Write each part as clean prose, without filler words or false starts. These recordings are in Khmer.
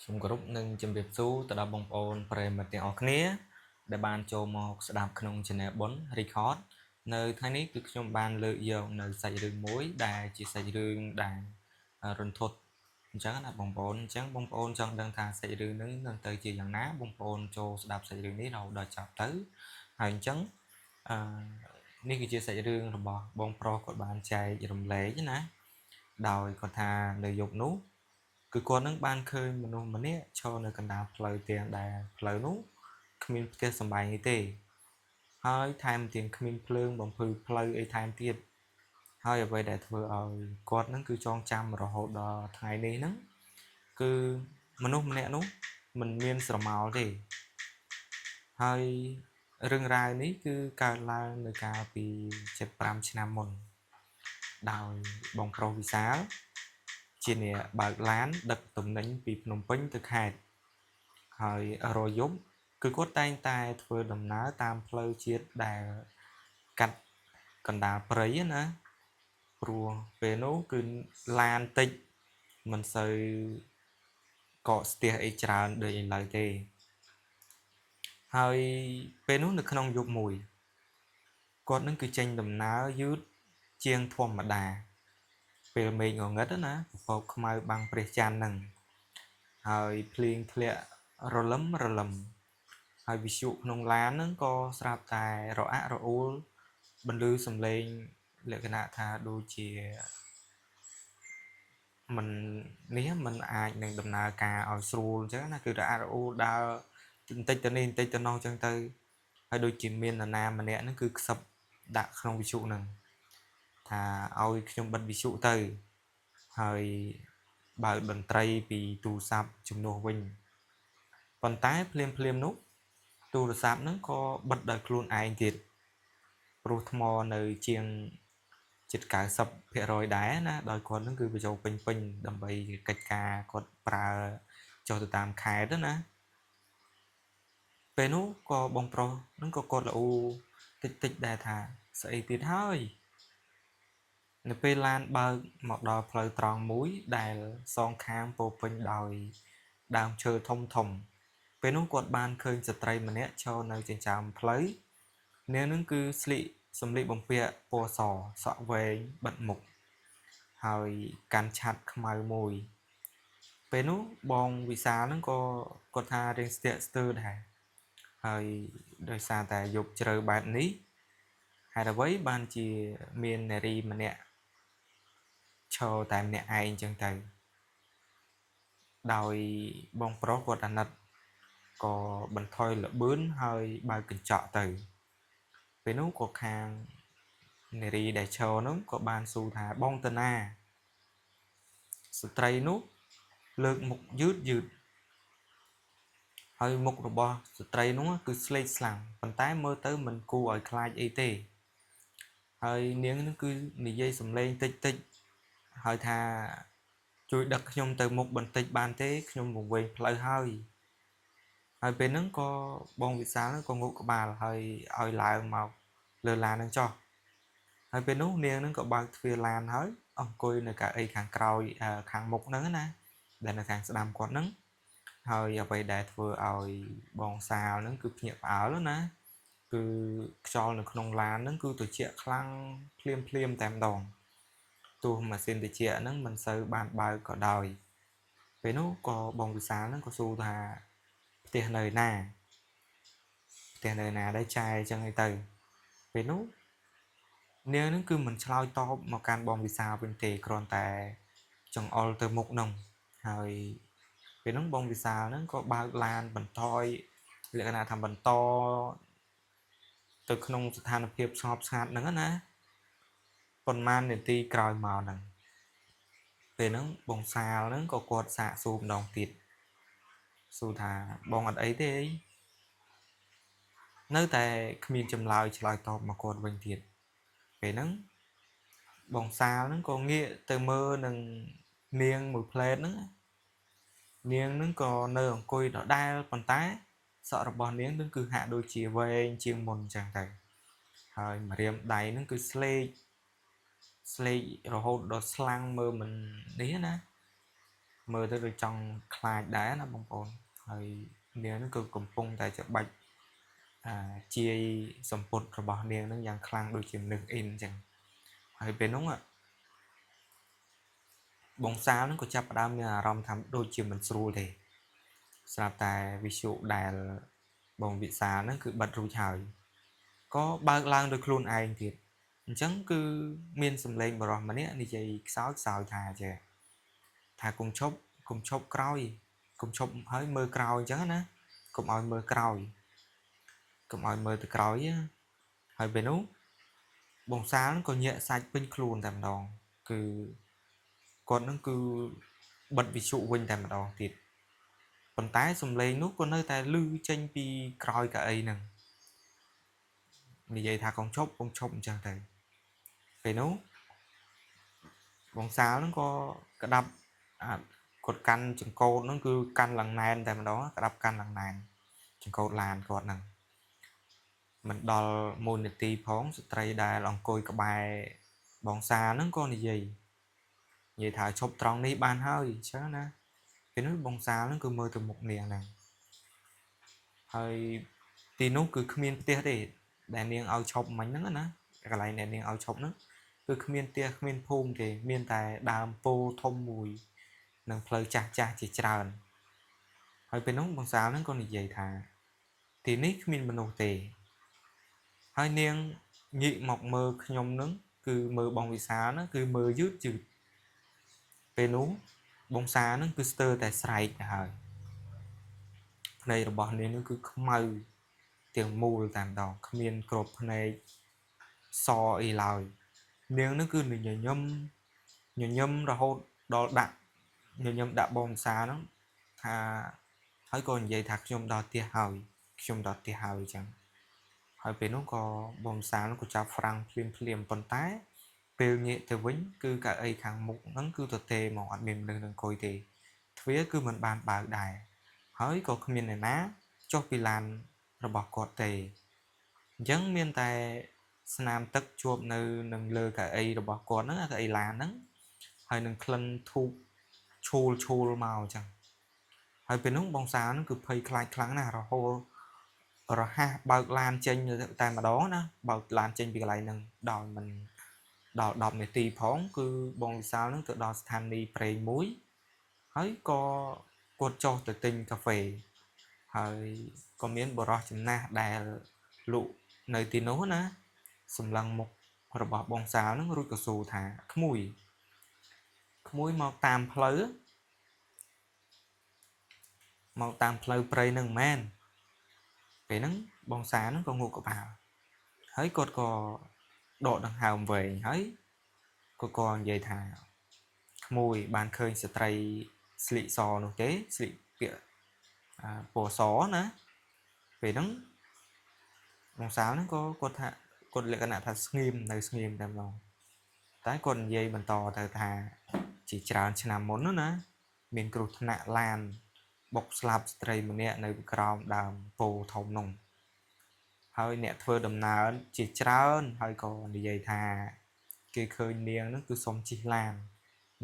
សូមគោរពនិងជំរាបសួរទៅដល់បងប្អូនប្រិយមិត្តទាំងអស់គ្នាដែលបានចូលមកស្ដាប់ក្នុង Channel បុន Record នៅថ្ងៃនេះគឺខ្ញុំបានលើកយកនៅសាច់រឿងមួយដែលជាសាច់រឿងដែលរន្ធត់អញ្ចឹងណាបងប្អូនអញ្ចឹងបងប្អូនចង់ដឹងថាសាច់រឿងហ្នឹងនឹងទៅជាយ៉ាងណាបងប្អូនចូលស្ដាប់សាច់រឿងនេះរហូតដល់ចប់ទៅហើយអញ្ចឹងនេះគឺជាសាច់រឿងរបស់បងប្រុសគាត់បានចែករំលែកណាដោយគាត់ថានៅយប់នោះគឺគាត់នឹងបានឃើញមនុស្សម្នាក់ឈរនៅកណ្ដាលផ្លូវទាំងដែលផ្លូវនោះគ្មានផ្ទះសម្បែងទេហើយថែមទាំងគ្មានភ្លើងបំភ្លឺផ្លូវអីថែមទៀតហើយអ្វីដែលធ្វើឲ្យគាត់នឹងគឺចងចាំរហូតដល់ថ្ងៃនេះហ្នឹងគឺមនុស្សម្នាក់នោះមិនមានស្រមោលទេហើយរឿងរ៉ាវនេះគឺកើតឡើងនៅកាលពី75ឆ្នាំមុនដោយបងប្រុសវិសាលជាអ្នកបើកឡានដឹកទំនិញពីភ្នំពេញទៅខេត្តហើយរាល់យប់គឺគាត់តែងតែធ្វើដំណើរតាមផ្លូវជាតិដែលកាត់កណ្ដាលព្រៃណាព្រោះពេលនោះគឺឡានតិចមិនសូវកកស្ទះអីច្រើនដូចឥឡូវទេហើយពេលនោះនៅក្នុងយប់មួយគាត់នឹងគឺចេញដំណើរយឺតជាងធម្មតាពេលមេឃងងឹតណាពពកខ្មៅបាំងព្រះច័ន្ទហ្នឹងហើយភ្លៀងធ្លាក់រលឹមហើយវិទ្យុក្នុងឡានហ្នឹងក៏ស្រាប់តែរអាក់រអួលបន្លឺសំឡេងលក្ខណៈថាដូចជាមិនអាចនឹងដំណើរការឲ្យស្រួលអញ្ចឹងណាគឺរអាក់រអួលដើរបន្តិចទៅនេះបន្តិចទៅនោះអញ្ចឹងទៅហើយដូចជាមាននរណាម្នាក់ហ្នឹងគឺខ្សឹបដាក់ក្នុងវិទ្យុហ្នឹងថាឲ្យខ្ញុំបិទវិទ្យុទៅហើយបើកតន្ត្រីពីទូរស័ព្ទជំនួសវិញប៉ុន្តែភ្លាមនោះទូរស័ព្ទហ្នឹងក៏បិទដោយខ្លួនឯងទៀតព្រោះថ្មនៅជាងជិត 90% ដែរណាដោយគាត់ហ្នឹងគឺបញ្ចូលពេញដើម្បីកិច្ចការគាត់ប្រើចុះទៅតាមខេត្តណាពេលនោះក៏បងប្រុសហ្នឹងក៏គាត់ល្អូតិចដែរថាស្អីទៀតហើយនៅពេលឡានបើកមកដល់ផ្លូវត្រង់មួយដែលសងខាងពោពេញដោយដើមឈើធំពេលនោះគាត់បានឃើញស្ត្រីម្នាក់ឈរនៅចិញ្ចើមផ្លូវនាងនឹងគឺស្លៀកសម្លៀកបំពាក់ពណ៌សសក់វែងបិទមុខហើយកាន់ឆ័ត្រខ្មៅមួយពេលនោះបងវិសាលហ្នឹងក៏គាត់ថារៀងស្ទាក់ស្ទើរដែរហើយដោយសារតែយប់ជ្រៅបែបនេះហេតុអ្វីបានជាមាននារីម្នាក់ឈរតែម្នាក់ឯងចឹងទៅដោយបងប្រុសគាត់អាណិតក៏បន្ថយល្បឿនហើយបើកកញ្ចក់ទៅពេលនោះក៏ខាងនារីដែលឈរនោះក៏បានសួរថាបងទៅណាស្ត្រីនោះលើកមុខយឺតហើយមុខរបស់ស្ត្រីនោះគឺស្លេកស្លាំងប៉ុន្តែមើលទៅមិនគួរឲ្យខ្លាចអីទេហើយនាងនឹងគឺនិយាយសំឡេងតិចហើយថាជួយដឹកខ្ញុំទៅមុខបន្តិចបានទេខ្ញុំវង្វេងផ្លូវហើយពេលហ្នឹងក៏បងវិសាលក៏ងក់ក្បាលហើយឲ្យឡើងមកលើឡានហ្នឹងចុះហើយពេលនោះនាងហ្នឹងក៏បើកទ្វារឡានហើយអង្គុយនៅកៅអីខាងក្រោយខាងមុខហ្នឹងណាដែលនៅខាងស្ដាំគាត់ហ្នឹងហើយអ្វីដែលធ្វើឲ្យបងសាលហ្នឹងគឺភ្ញាក់ផ្អើលណាគឺខ្យល់នៅក្នុងឡានហ្នឹងគឺត្រជាក់ខ្លាំងភ្លាមតែម្ដងទោះម៉ាស៊ីនត្រជាក់ហ្នឹងមិនសូវបានបើកក៏ដោយពេលនោះក៏បងវិសាលហ្នឹងក៏សួរថាផ្ទះនៅណាដែរចែអញ្ចឹងទៅពេលនោះនាងហ្នឹងគឺមិនឆ្លើយតបមកកាន់បងវិសាលវិញទេគ្រាន់តែចង្អុលទៅមុខហ្នឹងហើយពេលហ្នឹងបងវិសាលហ្នឹងក៏បើកឡានបន្ថយលក្ខណៈថាបន្តទៅក្នុងស្ថានភាពស្ងប់ស្ងាត់ហ្នឹងណាប៉ុន្មាននាទីក្រោយមកហ្នឹងពេលហ្នឹងបងសាលហ្នឹងក៏គាត់សាកសួរម្ដងទៀតសួរថាបងអត់អីទេនៅតែគ្មានចម្លើយឆ្លើយតបមកគាត់វិញទៀតពេលហ្នឹងបងសាលហ្នឹងក៏ងាកទៅមើលនឹងនាងមួយផ្លែតហ្នឹងនាងហ្នឹងក៏នៅអង្គុយដដែលប៉ុន្តែសក់របស់នាងហ្នឹងគឺហាក់ដូចជាវែងជាងមុនចឹងទៅហើយម្រាមដៃហ្នឹងគឺស្លេករហូតដល់ស្លាំងមើលមិននេះណា mơ tới rồi trong khai đá nó bông ôn rồi nếu nó cứ cầm pung tại chợ bạch chia sầm bột rồi bỏ niềng nó dàng khăn đôi chìm nực in chẳng hay bên đúng ạ bông xa nó có chập đam là rom thắm đôi chìm mình sưu thì sạp tại ví dụ đài bông vị xa nó cứ bật rùi trời có ba lang đôi khuôn ai thiệt chẳng cứ miên sầm lên mà rồi mà nè đi chơi sáu thà chè thà cùng chốc còi cùng chốc hơi mơ còi chẳng á cùng oi mơ còi cùng oi mơ từ còi á hơi bên ú bông xa nó có nhẹ sạch bên khuôn tầm đòn cứ còn nó cứ bật vị trụ quên tầm đòn thiệt còn tái sầm lên nút con nơi ta lư tranh pi còi cả ấy nè như vậy thà con chốc chẳng thầy về nấu bóng xa nó có cái đập cột căn chừng cột nó cứ căn lần này tại mà đó cái đập căn lần này chừng cột làn cột nè mình đo môn để ti phóng stray đài lòng côi cái bài bóng xa nó có gì vậy thả chụp trong đi ban hơi chứ nè cái nước bóng xa nó cứ mơ từ một niềng này hơi thì nó cứ miên tia để niềng ao chụp mình nó nè cái này niềng ao chụp nó cứ miên tia miên phum thì miên tài đàm po thông mùi nâng phơi cha chỉ tràn hơi bên nóng bằng sao nó con gì thà thì nick mình nô tề hai niên nhị mọc mơ nhom nứng cứ mơ bóng vì sao nó cứ mơ dứt chữ bên nú bóng xa nó cứ stir tại sài hơi này là bọn nên nó cứ mơ tiếng mù tạm đỏ miên cột này so y lời niên nó cứ nhờ nhâm rồi hôn đó đặt nhờ nhâm đã bóng xa nó thà hỏi còn vậy thật trong đó tia hồi chẳng hỏi về nó có bông sáng nó có chào phẳng phim phần tái bêu nhẹ từ vĩnh cứ cả ấy kháng mục nó cứ thực tế mà hoạt mềm đừng coi thì phía cứ mình bàn bảo đài hỏi có miền này ná cho vì làn rồi bỏ cọt tề chẳng miền tài nam tất chuột nơi nâng lơ cả ấy rồi bỏ cọt nó cả ấy là nó hay nâng khăn thu chul màu chẳngហើយពេលនោះបងសានឹងគឺភ័យខ្លាចខ្លាំងណាស់រហូតរហ័សបើកឡានចេញតែម្ដងណាបើកឡានចេញពីកន្លែងហ្នឹងដល់មិនដល់10នាទីផងគឺបងវិសាលនឹងទៅដល់ស្ថានីយ៍ប្រេងមួយហើយក៏គាត់ចុះទៅទិញកាហ្វេហើយក៏មានបរិសុទ្ធចំណាស់ដែលលក់នៅទីនោះណាសម្លឹងមុខរបស់បងសាលនឹងរួចក៏សួរថាក្មួយមកតាមផ្លូវព្រៃនឹងមែនពេលហ្នឹងបងសាហ្នឹងក៏ងក់ក្បាលហើយគាត់ក៏ដកដង្ហើមវែងហើយក៏និយាយថាក្មួយបានឃើញស្ត្រីស្លៀកសនោះទេស្លៀកពាក់ពណ៌សណាពេលហ្នឹងបងសាហ្នឹងក៏គាត់ថាគាត់លក្ខណៈថាស្ងៀមតែម្ដងតែគាត់និយាយបន្តទៅថាជាច្រើនឆ្នាំមុនណាមានគ្រោះថ្នាក់ឡានបុកស្លាប់ស្ត្រីម្នាក់នៅក្រោមដើមពោធំនោះហើយអ្នកធ្វើដំណើរជាច្រើនហើយក៏និយាយថាគេឃើញនាងហ្នឹងគឺសុំជិះឡាន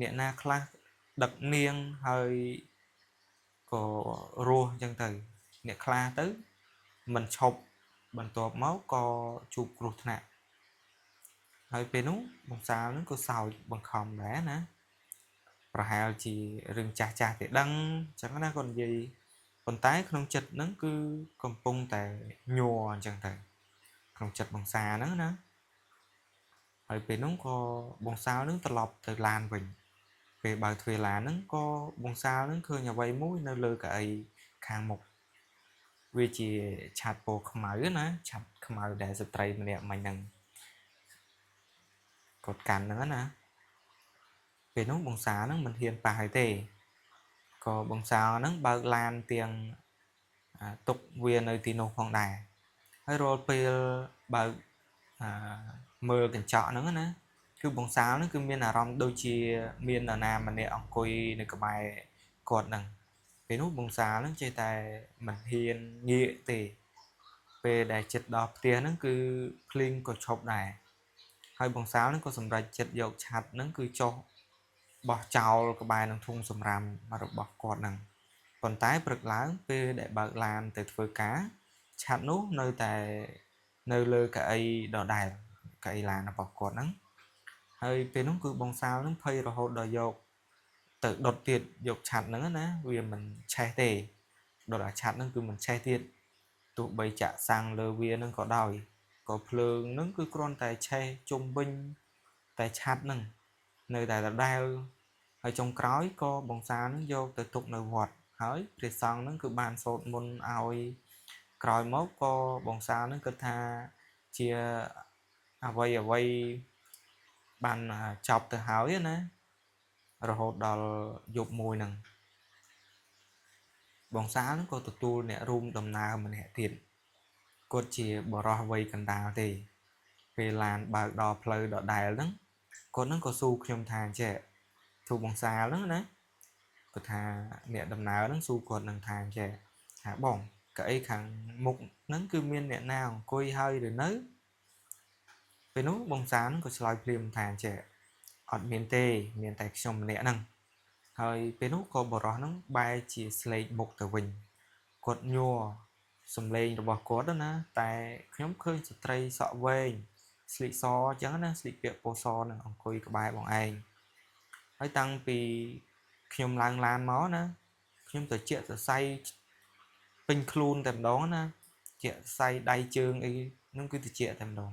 អ្នកណាខ្លះដឹកនាងហើយក៏រស់អញ្ចឹងទៅអ្នកខ្លះទៅមិនឈប់បន្ទាប់មកក៏ជួបគ្រោះថ្នាក់ហើយពេលនោះបងសាលហ្នឹងក៏សើចបង្ខំដែរណាប្រហែលជារឿងចាស់ទេដឹងអញ្ចឹងណាគាត់និយាយប៉ុន្តែក្នុងចិត្តហ្នឹងគឺកំពុងតែញ័រអញ្ចឹងទៅក្នុងចិត្តបងសាហ្នឹងណាហើយពេលនោះក៏បងសាលហ្នឹងត្រឡប់ទៅឡានវិញពេលបើកទ្វារឡានហ្នឹងក៏បងសាលហ្នឹងឃើញអ្វីមួយនៅលើកៅអីខាងមុខវាជាឆាតពណ៌ខ្មៅណាឆាត់ខ្មៅដែលស្ត្រីម្នាក់មិញហ្នឹងគាត់កាន់ហ្នឹងណាពេលនោះបងសាហ្នឹងមិនហ៊ានប៉ះទេក៏បងសាហ្នឹងបើកឡានទាំងទុកវានៅទីនោះផងដែរហើយរាល់ពេលបើកមើលកញ្ចក់ហ្នឹងណាគឺបងសាលហ្នឹងគឺមានអារម្មណ៍ដូចជាមាននរណាម្នាក់អង្គុយនៅក្បែរគាត់ហ្នឹងពេលនោះបងសាលហ្នឹងចេះតែមិនហ៊ានងាកទេពេលដែលចិត្តដល់ផ្ទះហ្នឹងគឺភ្លៀងក៏ឈប់ដែរហើយបងសាលហ្នឹងក៏សម្រេចចិត្តយកឆាត់ហ្នឹងគឺចុះ បោះចោលក្បែរនឹងធុងសម្រាមរបស់គាត់ហ្នឹងប៉ុន្តែព្រឹកឡើងពេលដែលបើកឡានទៅធ្វើការឆាត់នោះនៅតែនៅលើកៅអីដដែលកៅអីឡានរបស់គាត់ហ្នឹងហើយពេលនោះគឺបងសាលហ្នឹងភ័យរហូតដល់យកទៅដុតទៀតយកឆាត់ហ្នឹងណាវាមិនឆេះទេដុតអាឆាត់ហ្នឹងគឺមិនឆេះទៀតទោះបីចាក់សាំងលើវាហ្នឹងក៏ដោយក៏ភ្លើងហ្នឹងគឺគ្រាន់តែឆេះជុំវិញតែឆាត់ហ្នឹងនៅតែដដែលហើយចុងក្រោយក៏បងសាលហ្នឹងយកទៅទុកនៅវត្តហើយព្រះសង្ឃហ្នឹងគឺបានសូត្រមន្តឲ្យក្រោយមកក៏បងសាលហ្នឹងគិតថាជាអ្វីបានចប់ទៅហើយណារហូតដល់យប់មួយហ្នឹងបងសាលហ្នឹងក៏ទទួលអ្នករួមដំណើរម្នាក់ទៀតគាត់ជាបរិសុទ្ធវ័យកណ្ដាលទេពេលឡានបើកដល់ផ្លូវដដែលហ្នឹងគាត់ហ្នឹងក៏សួរខ្ញុំថាចេះទូបងសាលហ្នឹងណាគាត់ថាអ្នកដំណើរហ្នឹងសួរគាត់នឹងថាចេះថាបងកៅអីខាងមុខហ្នឹងគឺមានអ្នកណាអង្គុយហើយឬនៅពេលនោះបងសាលហ្នឹងក៏ឆ្លើយភ្លាមថាចេះអត់មានទេមានតែខ្ញុំម្នាក់ហ្នឹងហើយពេលនោះក៏បរិសុទ្ធហ្នឹងបែរជាស្លេកមុខទៅវិញគាត់ញ័រសំឡេងរបស់គាត់ណាតែខ្ញុំឃើញស្ត្រីសក់វែងស្លៀកសអញ្ចឹងណាស្លៀកពាក់ពណ៌សនឹងអង្គុយក្បែរបងឯងហើយតាំងពីខ្ញុំឡើងឡានមកណាខ្ញុំទៅជាក់សរសៃពេញខ្លួនតែម្ដងណាជាក់សរសៃដៃជើងអីហ្នឹងគឺត្រជាក់តែម្ដង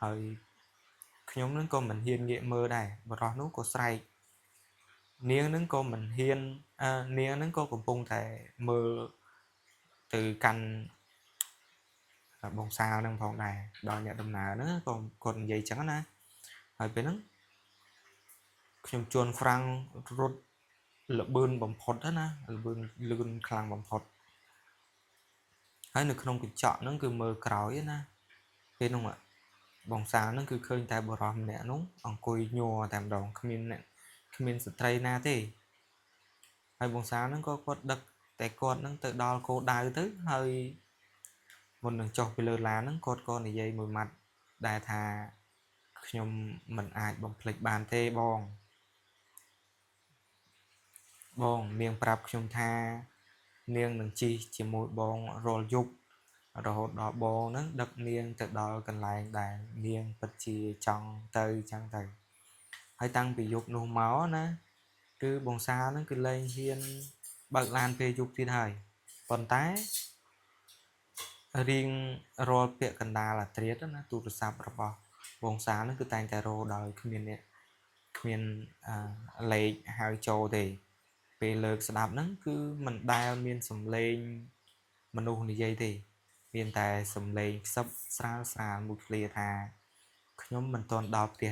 ហើយខ្ញុំនឹងក៏មិនហ៊ានងាកមើលដែរបរិសុទ្ធនោះក៏ស្រែកនាងនឹងក៏មិនហ៊ាននាងនឹងក៏កំពុងតែមើលទៅកាន់បងសាលនឹងផងដែរដល់អ្នកដំណើរហ្នឹងក៏គាត់និយាយចឹងណាហើយពេលហ្នឹងខ្ញុំជួនហ្វ្រាំងរត់លបឿនបំផុតណាលបឿនលឿនខ្លាំងបំផុតហើយនៅក្នុងកញ្ចក់ហ្នឹងគឺមើលក្រោយណាពេលហ្នឹងបងសាលហ្នឹងគឺឃើញតែបរិសុទ្ធម្នាក់នោះអង្គុយញ័រតែម្ដងគ្មានស្ត្រីណាទេហើយបងសាលហ្នឹងក៏គាត់ដឹកតែគាត់ហ្នឹងទៅដល់គោលដៅទៅហើយមុននឹងចុះពីលើឡានហ្នឹងគាត់ក៏និយាយមួយម៉ាត់ដែលថាខ្ញុំមិនអាចបំភ្លេចបានទេបងនាងប្រាប់ខ្ញុំថានាងនឹងជិះជាមួយបងរាល់យប់រហូតដល់បងហ្នឹងដឹកនាងទៅដល់កន្លែងដែលនាងពិតជាចង់ទៅចឹងទៅហើយតាំងពីយប់នោះមកណាគឺបងសាលហ្នឹងគឺលែងហ៊ានបើកឡានពេលយប់ទៀតហើយប៉ុន្តែរៀងរាល់ពាក្យកណ្ដាលអាត្រៀតណាទូរស័ព្ទរបស់បងសាលហ្នឹងគឺតែងតែរោដោយគ្មានលេខហៅចូលទេពេលលើកស្ដាប់ហ្នឹងគឺមិនដែលមានសំឡេងមនុស្សនិយាយទេមានតែសំឡេងខ្សឹបស្រាលមួយឃ្លាថាខ្ញុំមិនទាន់ដល់ផ្ទះ